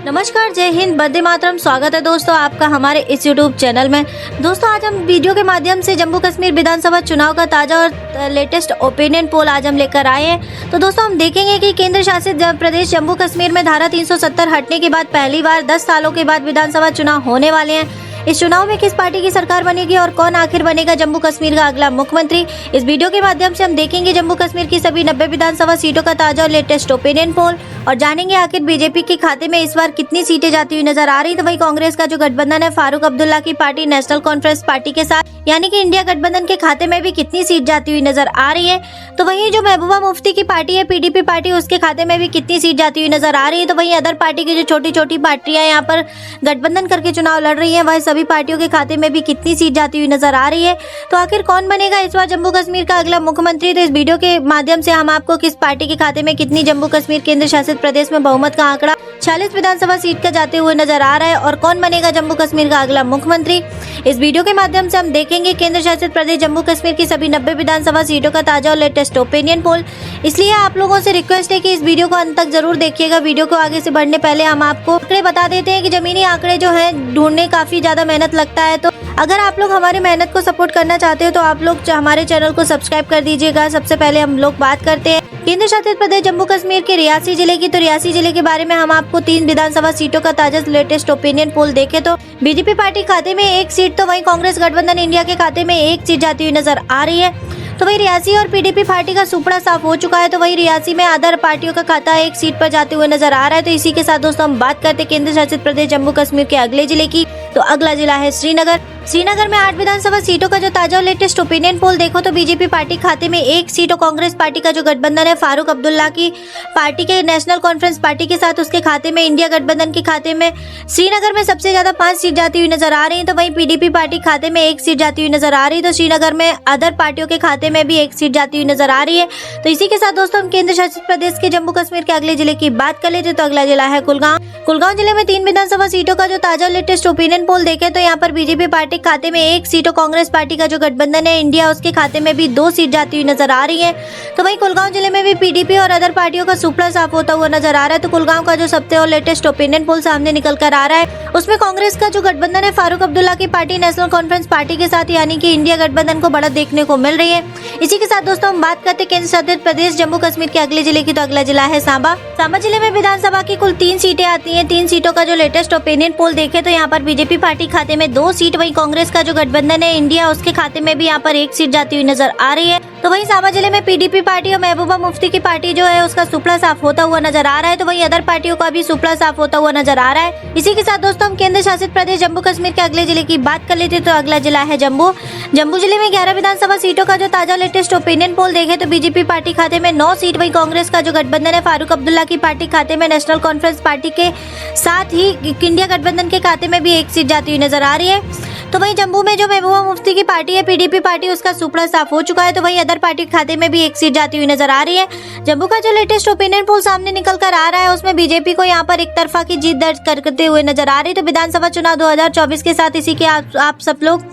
नमस्कार, जय हिंद, वंदे मातरम। स्वागत है दोस्तों आपका हमारे इस यूट्यूब चैनल में। दोस्तों आज हम वीडियो के माध्यम से जम्मू कश्मीर विधानसभा चुनाव का ताज़ा और लेटेस्ट ओपिनियन पोल आज हम लेकर आए हैं। तो दोस्तों हम देखेंगे कि केंद्र शासित प्रदेश जम्मू कश्मीर में धारा 370 हटने के बाद पहली बार 10 सालों के बाद विधानसभा चुनाव होने वाले हैं। इस चुनाव में किस पार्टी की सरकार बनेगी और कौन आखिर बनेगा जम्मू कश्मीर का अगला मुख्यमंत्री। इस वीडियो के माध्यम से हम देखेंगे जम्मू कश्मीर की सभी 90 विधानसभा सीटों का ताजा और लेटेस्ट ओपिनियन पोल और जानेंगे आखिर बीजेपी के खाते में इस बार कितनी सीटें जाती हुई नजर आ रही। तो वहीं कांग्रेस का जो गठबंधन है फारूक अब्दुल्ला की पार्टी नेशनल कॉन्फ्रेंस पार्टी के साथ यानी कि इंडिया गठबंधन के खाते में भी कितनी सीट जाती हुई नजर आ रही है। तो वहीं जो महबूबा मुफ्ती की पार्टी है पीडीपी पार्टी, उसके खाते में भी कितनी सीट जाती हुई नजर आ रही है। तो वहीं अदर पार्टी की जो छोटी छोटी पार्टियां यहाँ पर गठबंधन करके चुनाव लड़ रही है, वह सभी पार्टियों के खाते में भी कितनी सीट जाती हुई नजर आ रही है। तो आखिर कौन बनेगा इस बार जम्मू कश्मीर का अगला मुख्यमंत्री। तो इस वीडियो के माध्यम से हम आपको किस पार्टी के खाते में कितनी जम्मू कश्मीर केंद्र शासित प्रदेश में बहुमत का आंकड़ा 46 विधानसभा सीट का जाते हुए नजर आ रहा है और कौन बनेगा जम्मू कश्मीर का अगला मुख्यमंत्री। इस वीडियो के माध्यम से हम देखेंगे केंद्र शासित प्रदेश जम्मू कश्मीर की सभी 90 विधानसभा सीटों का ताजा और लेटेस्ट ओपिनियन पोल। इसलिए आप लोगों से रिक्वेस्ट है कि इस वीडियो को अंत तक जरूर देखिएगा। वीडियो को आगे से बढ़ने पहले हम आपको आंकड़े बता देते हैं कि जमीनी आंकड़े जो हैं ढूंढने काफी ज्यादा मेहनत लगता है। तो अगर आप लोग हमारी मेहनत को सपोर्ट करना चाहते हो तो आप लोग हमारे चैनल को सब्सक्राइब कर दीजिएगा। सबसे पहले हम लोग बात करते हैं केंद्र शासित प्रदेश जम्मू कश्मीर के रियासी जिले की। तो रियासी जिले के बारे में हम आपको 3 विधानसभा सीटों का ताजा लेटेस्ट ओपिनियन पोल देखे तो बीजेपी पार्टी खाते में 1 सीट, तो वहीं कांग्रेस गठबंधन इंडिया के खाते में 1 सीट जाती हुई नजर आ रही है। तो वहीं रियासी और पीडीपी पार्टी का सुपड़ा साफ हो चुका है। तो वहीं रियासी में अदर पार्टियों का खाता 1 सीट पर जाते हुए नजर आ रहा है। तो इसी के साथ दोस्तों हम बात करते हैं केंद्र शासित प्रदेश जम्मू कश्मीर के अगले जिले की। तो अगला जिला है श्रीनगर। श्रीनगर में 8 विधानसभा सीटों का जो ताजा और लेटेस्ट ओपिनियन पोल देखो तो बीजेपी पार्टी खाते में 1 सीट और कांग्रेस पार्टी का जो गठबंधन है फारूक अब्दुल्ला की पार्टी के नेशनल कॉन्फ्रेंस पार्टी के साथ उसके खाते में इंडिया गठबंधन के खाते में श्रीनगर में सबसे ज्यादा 5 सीट जाती हुई नजर आ रही है। तो वहीं पीडीपी पार्टी खाते में 1 सीट जाती हुई नजर आ रही है। तो श्रीनगर में अदर पार्टियों के खाते में भी 1 सीट जाती हुई नजर आ रही है। तो इसी के साथ दोस्तों हम केंद्र शासित प्रदेश के जम्मू कश्मीर के अगले जिले की बात कर लेते तो अगला जिला है कुलगांव। कुलगांव जिले में 3 विधानसभा सीटों का जो ताजा लेटेस्ट ओपिनियन पोल देखे तो यहाँ पर बीजेपी पार्टी खाते में 1 सीट और कांग्रेस पार्टी का जो गठबंधन है इंडिया, उसके खाते में भी 2 सीट जाती हुई नजर आ रही है। तो वहीं कुलगांव जिले में भी पीडीपी और अदर पार्टियों का सुपड़ा साफ होता हुआ नजर आ रहा है। तो कुलगांव का जो सबसे और लेटेस्ट ओपिनियन पोल सामने निकल कर आ रहा है उसमें कांग्रेस का जो गठबंधन है फारूक अब्दुल्ला की पार्टी नेशनल कॉन्फ्रेंस पार्टी के साथ यानी कि इंडिया गठबंधन को बढ़त देखने को मिल रही है। इसी के साथ दोस्तों हम बात करते हैं केंद्र शासित प्रदेश जम्मू कश्मीर के अगले जिले की। तो अगला जिला है सांबा। सांबा जिले में विधानसभा की कुल 3 सीटें आती हैं। 3 सीटों का जो लेटेस्ट ओपिनियन पोल देखे तो यहाँ पर बीजेपी पार्टी खाते में 2 सीट, वहीं कांग्रेस का जो गठबंधन है इंडिया, उसके खाते में भी यहाँ पर 1 सीट जाती हुई नजर आ रही है। तो वहीं सांबा जिले में पीडीपी पार्टी और महबूबा मुफ्ती की पार्टी जो है उसका सुपड़ा साफ होता हुआ नजर आ रहा है। तो वहीं अदर पार्टियों का भी सुपड़ा साफ होता हुआ नजर आ रहा है। इसी के साथ दोस्तों हम केंद्र शासित प्रदेश जम्मू कश्मीर के अगले जिले की बात कर लेते तो अगला जिला है जम्मू। जम्मू जिले में 11 विधानसभा सीटों का जो ताजा लेटेस्ट ओपिनियन पोल देखे तो बीजेपी पार्टी खाते में 9 सीट, वहीं कांग्रेस का जो गठबंधन है फारूक अब्दुल्ला की पार्टी खाते में नेशनल कॉन्फ्रेंस पार्टी के साथ ही इंडिया गठबंधन के खाते में भी 1 सीट जाती हुई नजर आ रही है। तो वहीं जम्मू में जो महबूबा मुफ्ती की पार्टी है पीडीपी पार्टी, उसका सुपड़ा साफ हो चुका है। तो वहीं अदर पार्टी खाते में भी 1 सीट जाती हुई नजर आ रही है। जम्मू का जो लेटेस्ट ओपिनियन पोल सामने निकल कर आ रहा है उसमें बीजेपी को यहाँ पर एक तरफा की जीत दर्ज करते हुए नजर आ रही है। तो विधानसभा चुनाव 2024 के साथ इसी के आप सब लोग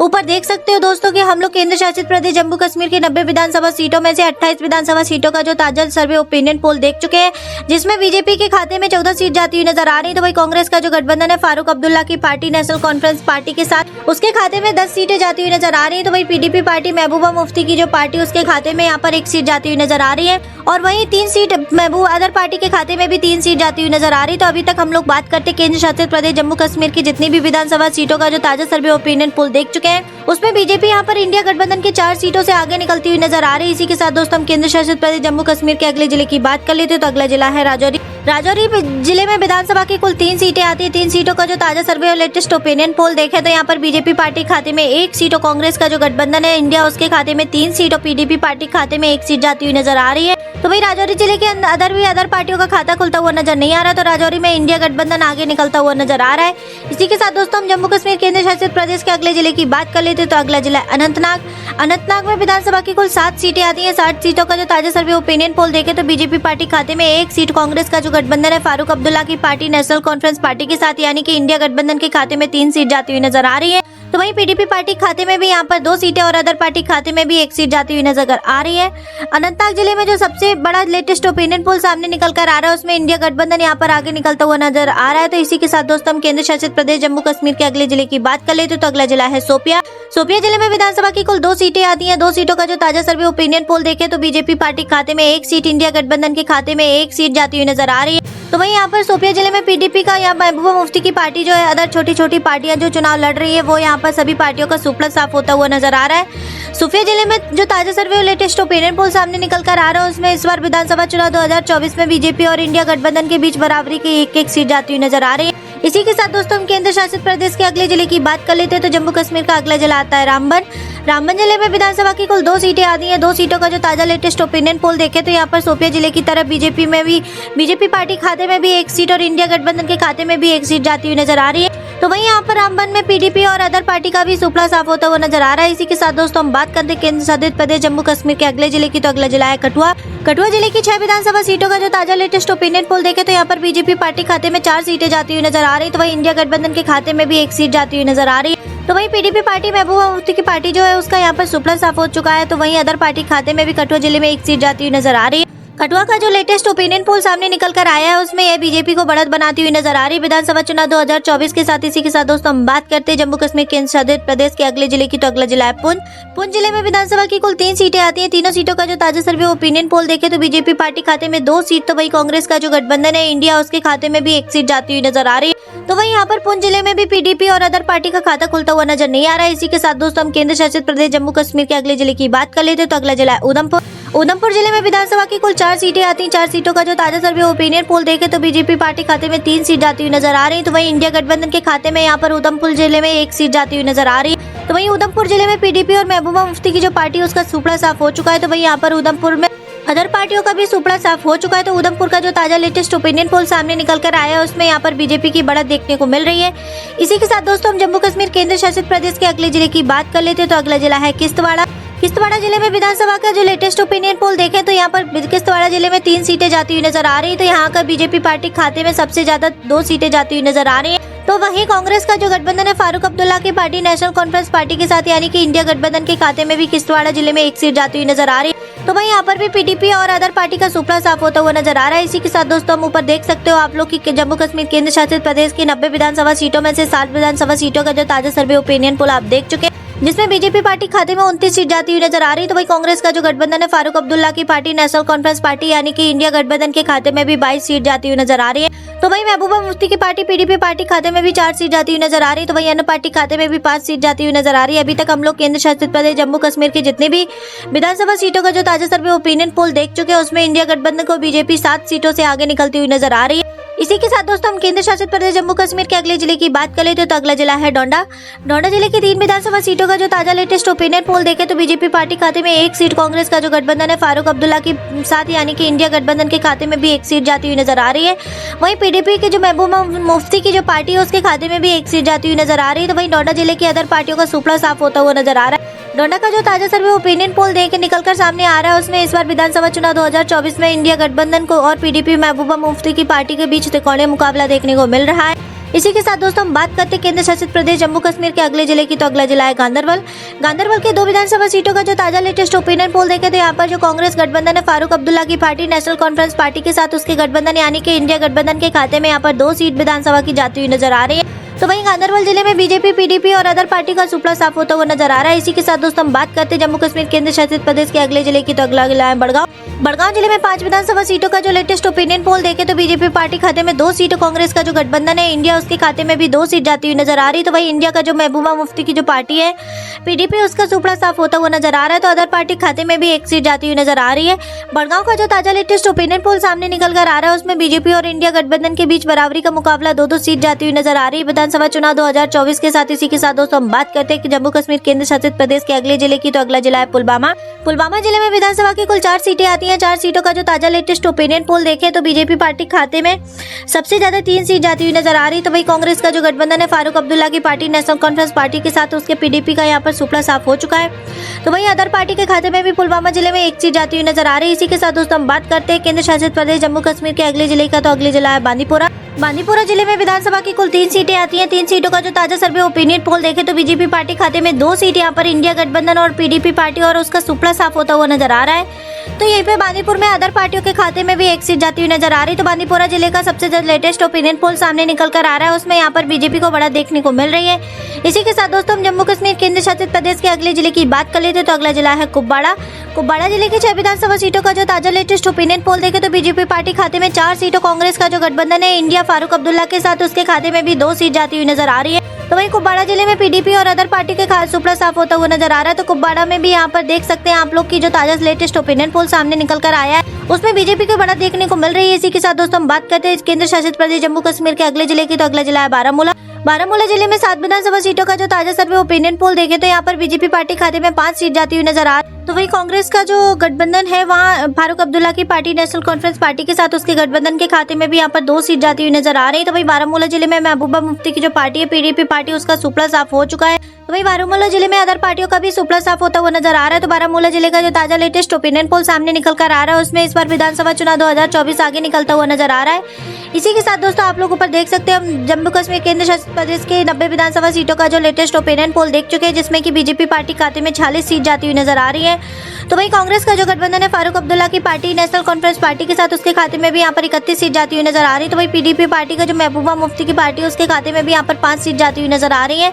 ऊपर देख सकते हो दोस्तों कि हम लोग केंद्र शासित प्रदेश जम्मू कश्मीर की 90 विधानसभा सीटों में से 28 विधानसभा सीटों का जो ताजा सर्वे ओपिनियन पोल देख चुके हैं, जिसमें बीजेपी के खाते में 14 सीट जाती हुई नजर आ रही है। तो वही कांग्रेस का जो गठबंधन है फारूक अब्दुल्ला की पार्टी नेशनल कॉन्फ्रेंस पार्टी के साथ उसके खाते में 10 सीटें जाती हुई नजर आ रही है। तो वही पीडीपी पार्टी महबूबा मुफ्ती की जो पार्टी उसके खाते में यहाँ पर 1 सीट जाती हुई नजर आ रही है और वहीं 3 सीट महबूबा अदर पार्टी के खाते में भी 3 सीट जाती हुई नजर आ रही है। तो अभी तक हम लोग बात करते केंद्र शासित प्रदेश जम्मू कश्मीर की जितनी भी विधानसभा सीटों का जो ताजा सर्वे ओपिनियन पोल देख चुके हैं उसमें बीजेपी यहाँ पर इंडिया गठबंधन के 4 सीटों से आगे निकलती हुई नजर आ रही है। इसी के साथ दोस्तों हम केंद्र शासित प्रदेश जम्मू कश्मीर के अगले जिले की बात कर लेते हैं तो अगला जिला है राजौरी। राजौरी जिले में विधानसभा की कुल 3 सीटें आती है। 3 सीटों का जो ताजा सर्वे और लेटेस्ट ओपिनियन पोल देखे तो यहाँ पर बीजेपी पार्टी खाते में 1 सीट और कांग्रेस का जो गठबंधन है इंडिया, उसके खाते में 3 सीट और पीडीपी पार्टी खाते में 1 सीट जाती हुई नजर आ रही है। तो वही राजौरी जिले के अदर पार्टियों का खाता खुलता हुआ नजर नहीं आ रहा। तो राजौरी में इंडिया गठबंधन आगे निकलता हुआ नजर आ रहा है। इसी के साथ दोस्तों हम जम्मू कश्मीर केंद्र शासित प्रदेश के अगले जिले की बात कर लेते तो अगला जिला अनंतनाग। अनंतनाग में विधानसभा की कुल 7 सीटें आती हैं। 60 सीटों का जो ताजा सर्वे ओपिनियन पोल देखे तो बीजेपी पार्टी खाते में 1 सीट, कांग्रेस का जो गठबंधन है फारूक अब्दुल्ला की पार्टी नेशनल कॉन्फ्रेंस पार्टी के साथ यानी कि इंडिया गठबंधन के खाते में 3 सीट जाती हुई नजर आ रही है। तो वहीं पीडीपी पार्टी खाते में भी यहाँ पर 2 सीटें और अदर पार्टी खाते में भी 1 सीट जाती हुई नजर आ रही है। अनंतनाग जिले में जो सबसे बड़ा लेटेस्ट ओपिनियन पोल सामने निकल कर आ रहा है उसमें इंडिया गठबंधन यहाँ पर आगे निकलता हुआ नजर आ रहा है। तो इसी के साथ दोस्तों हम केंद्र शासित प्रदेश जम्मू कश्मीर के अगले जिले की बात कर लेते तो अगला जिला है शोपियां। शोपियां जिले में विधानसभा की कुल 2 सीटें आती हैं। 2 सीटों का जो ताजा सर्वे ओपिनियन पोल देखे तो बीजेपी पार्टी खाते में 1 सीट, इंडिया गठबंधन के खाते में 1 सीट जाती हुई नजर आ रही है। तो वहीं यहाँ पर शोपियां जिले में पीडीपी का या महबूबा मुफ्ती की पार्टी जो है, अदर छोटी छोटी पार्टियां जो चुनाव लड़ रही है वो यहाँ पर सभी पार्टियों का सुपड़ा साफ होता हुआ नजर आ रहा है। शोपियां जिले में जो ताजा सर्वे और लेटेस्ट ओपिनियन पोल सामने निकल कर आ रहा है उसमें इस बार विधानसभा चुनाव 2024 में बीजेपी और इंडिया गठबंधन के बीच बराबरी की 1-1 सीट जाती हुई नजर आ रही है। इसी के साथ दोस्तों हम केंद्र शासित प्रदेश के अगले जिले की बात कर लेते हैं तो जम्मू कश्मीर का अगला जिला आता है रामबन। रामबन जिले में विधानसभा की कुल 2 सीटें आती हैं। 2 सीटों का जो ताजा लेटेस्ट ओपिनियन पोल देखे तो यहाँ पर शोपियां जिले की तरफ बीजेपी पार्टी खाते में भी 1 सीट और इंडिया गठबंधन के खाते में भी 1 सीट जाती हुई नजर आ रही है। तो वहीं यहाँ पर रामबन में पीडीपी और अदर पार्टी का भी सुपड़ा साफ होता हुआ नजर आ रहा है। इसी के साथ दोस्तों हम बात करते हैं केंद्र शासित प्रदेश जम्मू कश्मीर के अगले जिले की, तो अगला जिला है कठुआ। कठुआ जिले की 6 विधानसभा सीटों का जो ताजा लेटेस्ट ओपिनियन पोल देखे तो यहाँ पर बीजेपी पार्टी खाते में 4 सीटें जाती हुई नजर आ रही है। तो वहीं इंडिया गठबंधन के खाते में भी 1 सीट जाती हुई नजर आ रही है। तो वहीं पीडीपी पार्टी महबूबा मुफ्ती की पार्टी जो है उसका यहाँ पर सुपड़ा साफ हो चुका है। तो वहीं अदर पार्टी खाते में भी कठुआ जिले में 1 सीट जाती हुई नजर आ रही है। कठुआ का जो लेटेस्ट ओपिनियन पोल सामने निकल कर आया है उसमें यह बीजेपी को बढ़त बनाती हुई नजर आ रही है विधानसभा चुनाव 2024 के साथ। इसी के साथ दोस्तों हम बात करते हैं जम्मू कश्मीर केंद्र शासित प्रदेश के अगले जिले की, तो अगला जिला है पुंछ। पुंछ जिले में विधानसभा की कुल 3 सीटें आती हैं। तीनों सीटों का जो ताजा सर्वे ओपिनियन पोल देखे तो बीजेपी पार्टी खाते में 2 सीट, तो वही कांग्रेस का जो गठबंधन है इंडिया उसके खाते में भी 1 सीट जाती हुई नजर आ रही है। तो वहीं यहाँ पर पुंछ जिले में भी पीडीपी और अदर पार्टी का खाता खुलता हुआ नजर नहीं आ रहा है। इसी के साथ दोस्तों हम केंद्र शासित प्रदेश जम्मू कश्मीर के अगले जिले की बात कर लेते हैं तो अगला जिला है उधमपुर। उधमपुर जिले में विधानसभा की कुल 4 सीटें आती हैं। 4 सीटों का जो ताजा सर्वे ओपिनियन पोल देखे तो बीजेपी पार्टी खाते में 3 सीट जाती हुई नजर आ रही है। तो वहीं इंडिया गठबंधन के खाते में यहाँ पर उधमपुर जिले में 1 सीट जाती हुई नजर आ रही है। तो वहीं उधमपुर जिले में पीडीपी और महबूबा मुफ्ती की जो पार्टी उसका सुपड़ा साफ हो चुका है। तो वहीं यहाँ पर उधमपुर में अदर पार्टियों का भी सुपड़ा साफ हो चुका है। तो उधमपुर का जो ताजा लेटेस्ट ओपिनियन पोल सामने निकल कर आया है उसमें यहाँ पर बीजेपी की बढ़त देखने को मिल रही है। इसी के साथ दोस्तों हम जम्मू कश्मीर केंद्र शासित प्रदेश के अगले जिले की बात कर लेते हैं तो अगला जिला है किश्तवाड़। किश्तवाड़ जिले में विधानसभा का जो लेटेस्ट ओपिनियन पोल देखें तो यहाँ पर किश्तवाड़ जिले में 3 सीटें जाती हुई नजर आ रही है। तो यहाँ का बीजेपी पार्टी खाते में सबसे ज्यादा 2 सीटें जाती हुई नजर आ रही है। तो वहीं कांग्रेस का जो गठबंधन है फारूक अब्दुल्ला की पार्टी नेशनल कॉन्फ्रेंस पार्टी के साथ यानी कि इंडिया गठबंधन के खाते में भी किश्तवाड़ जिले में 1 सीट जाती हुई नजर आ रही है। तो वहीं यहाँ पर भी पीडीपी और अदर पार्टी का सुपड़ा साफ होता हुआ नजर आ रहा है। इसी के साथ दोस्तों हम ऊपर देख सकते हो आप लोग की जम्मू कश्मीर केंद्र शासित प्रदेश की 90 विधानसभा सीटों में से 60 विधानसभा सीटों का जो ताजा सर्वे ओपिनियन पोल आप देख चुके हैं जिसमें बीजेपी पार्टी खाते में 29 सीट जाती हुई नजर आ रही है। तो वही कांग्रेस का जो गठबंधन है फारूक अब्दुल्ला की पार्टी नेशनल कॉन्फ्रेंस पार्टी यानी कि इंडिया गठबंधन के खाते में भी 22 सीट जाती हुई नजर आ रही है। तो वही महबूबा मुफ्ती की पार्टी पीडीपी पार्टी खाते में भी 4 सीट जाती हुई नजर आ रही है। तो वही अन्य पार्टी खाते में भी 5 सीट जाती हुई नजर आ रही है। अभी तक हम लोग केंद्र शासित प्रदेश जम्मू कश्मीर के जितने भी विधानसभा सीटों का जो ताजा सर्वे ओपिनियन पोल देख चुके हैं उसमें इंडिया गठबंधन को बीजेपी 7 सीटों से आगे निकलती हुई नजर आ रही है। इसी के साथ दोस्तों हम केंद्र शासित प्रदेश जम्मू कश्मीर के अगले जिले की बात कर लेते हैं तो अगला जिला है डोंडा। डोंडा जिले की 3 विधानसभा सीटों का जो ताजा लेटेस्ट ओपिनियन पोल देखे तो बीजेपी पार्टी खाते में 1 सीट, कांग्रेस का जो गठबंधन है फारूक अब्दुल्ला के साथ यानी कि इंडिया गठबंधन के खाते में भी 1 सीट जाती हुई नजर आ रही है। वहीं पीडीपी के जो महबूबा मुफ्ती की जो पार्टी है उसके खाते में भी 1 सीट जाती हुई नजर आ रही है। तो वहीं डोंडा जिले की अदर पार्टियों का सुपड़ा साफ होता हुआ नजर आ रहा है। डोंडा का जो ताजा सर्वे ओपिनियन पोल देख के निकलकर सामने आ रहा है उसमें इस बार विधानसभा चुनाव 2024 में इंडिया गठबंधन को और पीडीपी महबूबा मुफ्ती की पार्टी के बीच त्रिकोणीय मुकाबला देखने को मिल रहा है। इसी के साथ दोस्तों हम बात करते हैं केंद्र शासित प्रदेश जम्मू कश्मीर के अगले जिले की, तो अगला जिला है गांदरबल। गांदरबल के 2 विधानसभा सीटों का जो ताजा लेटेस्ट ओपिनियन पोल देखे तो यहाँ पर जो कांग्रेस गठबंधन है फारूक अब्दुल्ला की पार्टी नेशनल कॉन्फ्रेंस पार्टी के साथ उसके गठबंधन यानी कि इंडिया गठबंधन के खाते में यहाँ पर 2 सीट विधानसभा की जाती हुई नजर आ रही है। तो वहीं गांदरबल जिले में बीजेपी पीडीपी और अदर पार्टी का सुपड़ा साफ होता हुआ नजर आ रहा है। इसी के साथ दोस्तों हम बात करते हैं जम्मू कश्मीर केंद्र शासित प्रदेश के अगले जिले की, तो अगला जिला है बड़गांव। बड़गांव जिले में 5 विधानसभा सीटों का जो लेटेस्ट ओपिनियन पोल देखे तो बीजेपी पार्टी खाते में 2 सीट, कांग्रेस का जो गठबंधन है इंडिया उसके खाते में भी 2 सीट जाती हुई नजर आ रही है। तो वहीं इंडिया का जो महबूबा मुफ्ती की जो पार्टी है पीडीपी उसका सुपड़ा साफ होता हुआ नजर आ रहा है। तो अदर पार्टी खाते में भी 1 सीट जाती हुई नजर आ रही है। बड़गांव का जो ताजा लेटेस्ट ओपिनियन पोल सामने निकल कर आ रहा है उसमें बीजेपी और इंडिया गठबंधन के बीच बराबरी का मुकाबला 2-2 सीट जाती हुई नजर आ रही है विधानसभा चुनाव 2024 के साथ। इसी के साथ दोस्तों हम बात करते हैं कि जम्मू कश्मीर केंद्र शासित प्रदेश के अगले जिले की, तो अगला जिला है पुलवामा। पुलवामा जिले में विधानसभा की कुल 4 सीटें आती हैं। 4 सीटों का जो ताजा लेटेस्ट ओपिनियन पोल देखें तो बीजेपी पार्टी खाते में सबसे ज्यादा 3 सीट जाती हुई नजर आ रही है। तो वही कांग्रेस का जो गठबंधन है फारूक अब्दुल्ला की पार्टी नेशनल कॉन्फ्रेंस पार्टी के साथ उसके पीडीपी का यहाँ पर सुपड़ा साफ हो चुका है। तो वहीं अदर पार्टी के खाते में भी पुलवामा जिले में 1 सीट जाती हुई नजर आ रही है। इसी के साथ दोस्तों हम बात करते हैं केंद्र शासित प्रदेश जम्मू कश्मीर के अगले जिले का, तो अगले जिला है बांदीपोरा। बांदीपुरा जिले में विधानसभा की कुल 3 सीटें आती हैं। 3 सीटों का जो ताजा सर्वे ओपिनियन पोल देखे तो बीजेपी पार्टी खाते में 2 सीट यहाँ पर इंडिया गठबंधन और पीडीपी पार्टी और उसका सुपड़ा साफ होता हुआ नजर आ रहा है। तो यहीं पे बांदीपुर में अदर पार्टियों के खाते में भी 1 सीट जाती हुई नजर आ रही। तो बांदीपुरा जिले का सबसे लेटेस्ट ओपिनियन पोल सामने निकल कर आ रहा है, उसमें यहाँ पर बीजेपी को बड़ा देखने को मिल रही है। इसी के साथ दोस्तों हम जम्मू कश्मीर केंद्र शासित प्रदेश के अगले जिले की बात कर लेते तो अगला जिला है कुपवाड़ा। कुपवाड़ा जिले की 6 विधानसभा सीटों का जो ताजा लेटेस्ट ओपिनियन पोल देखे तो बीजेपी पार्टी खाते में 4 सीटों, कांग्रेस का जो गठबंधन है इंडिया फारूक अब्दुल्ला के साथ उसके खाते में भी 2 सीट जाती हुई नजर आ रही है। तो वहीं कुपवाड़ा जिले में पीडीपी और अदर पार्टी के खाते सुपड़ा साफ होता हुआ नजर आ रहा है। तो कुपवाड़ा में भी यहाँ पर देख सकते हैं आप लोग की जो ताजा लेटेस्ट ओपिनियन पोल सामने निकल कर आया है, उसमें बीजेपी को बड़ा देखने को मिल रही है। इसी के साथ दोस्तों हम बात करते हैं केंद्र शासित प्रदेश जम्मू कश्मीर के अगले जिले की। तो अगला जिला है बारामूला। बारामूला जिले में 7 विधानसभा सीटों का जो ताजा सर्वे ओपिनियन पोल देखे तो यहाँ पर बीजेपी पार्टी खाते में 5 सीट जाती हुई नजर आ रही। तो वही कांग्रेस का जो गठबंधन है वहाँ फारूक अब्दुल्ला की पार्टी नेशनल कॉन्फ्रेंस पार्टी के साथ उसके गठबंधन के खाते में भी यहाँ पर 2 सीट जाती हुई नजर आ रही है। तो वही बारामूला जिले में महबूबा मुफ्ती की जो पार्टी है पीडीपी पार्टी उसका सुपड़ा साफ हो चुका है। तो वही बारामूला जिले में अदर पार्टियों का भी सुपड़ा साफ होता हुआ नजर आ रहा है। तो बारामूला जिले का जो ताजा लेटेस्ट ओपिनियन पोल सामने निकल कर आ रहा है, उसमें इस बार विधानसभा चुनाव 2024 आगे निकलता हुआ नजर आ रहा है। इसी के साथ दोस्तों आप लोग ऊपर देख सकते हैं हम जम्मू कश्मीर केंद्र शासित प्रदेश के 90 विधानसभा सीटों का जो लेटेस्ट ओपिनियन पोल देख चुके हैं, जिसमें कि बीजेपी पार्टी खाते में 46 सीट जाती हुई नजर आ रही है। तो वहीं कांग्रेस का जो गठबंधन है फारूक अब्दुल्ला की पार्टी नेशनल कॉन्फ्रेंस पार्टी के साथ उसके खाते में भी यहाँ पर 31 सीट जाती हुई नजर आ रही है। तो वहीं पीडीपी पार्टी का जो महबूबा मुफ्ती की पार्टी है उसके खाते में भी यहाँ पर 5 सीट जाती हुई नजर आ रही है।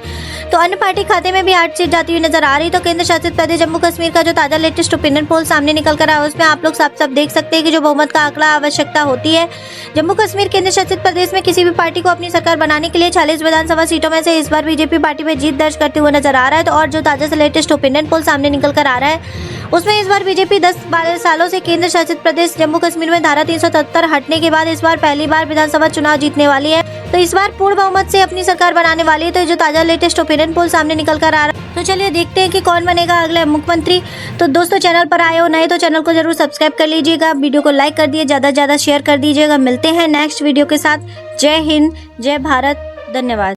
तो अन्य पार्टी खाते में भी 8 सीट जाती हुई नजर आ रही है। तो केंद्र शासित प्रदेश जम्मू कश्मीर का जो ताजा लेटेस्ट ओपिनियन पोल सामने निकल कर आया है, उसमें आप लोग साफ साफ देख सकते हैं कि जो बहुमत का आंकड़ा आवश्यकता होती है जम्मू कश्मीर केंद्र शासित प्रदेश में किसी भी पार्टी को अपनी सरकार बनाने के लिए 46 विधानसभा सीटों में से इस बार बीजेपी पार्टी में जीत दर्ज करते हुए नजर आ रहा है। तो और जो ताजा से लेटेस्ट ओपिनियन पोल सामने निकल कर आ रहा है, उसमें इस बार बीजेपी 10-12 सालों से केंद्र शासित प्रदेश जम्मू कश्मीर में धारा 377 हटने के बाद इस बार पहली बार विधानसभा चुनाव जीतने वाली है। तो इस बार पूर्ण बहुमत से अपनी सरकार बनाने वाली है। तो जो ताजा लेटेस्ट ओपिनियन पोल सामने निकल कर आ रहा है, तो चलिए देखते हैं कि कौन बनेगा अगले मुख्यमंत्री। तो दोस्तों चैनल पर आए हो नए तो चैनल को जरूर सब्सक्राइब कर लीजिएगा, वीडियो को लाइक कर दिए, ज्यादा से ज्यादा शेयर कर दीजिएगा। मिलते हैं नेक्स्ट वीडियो के साथ। जय हिंद, जय भारत, धन्यवाद।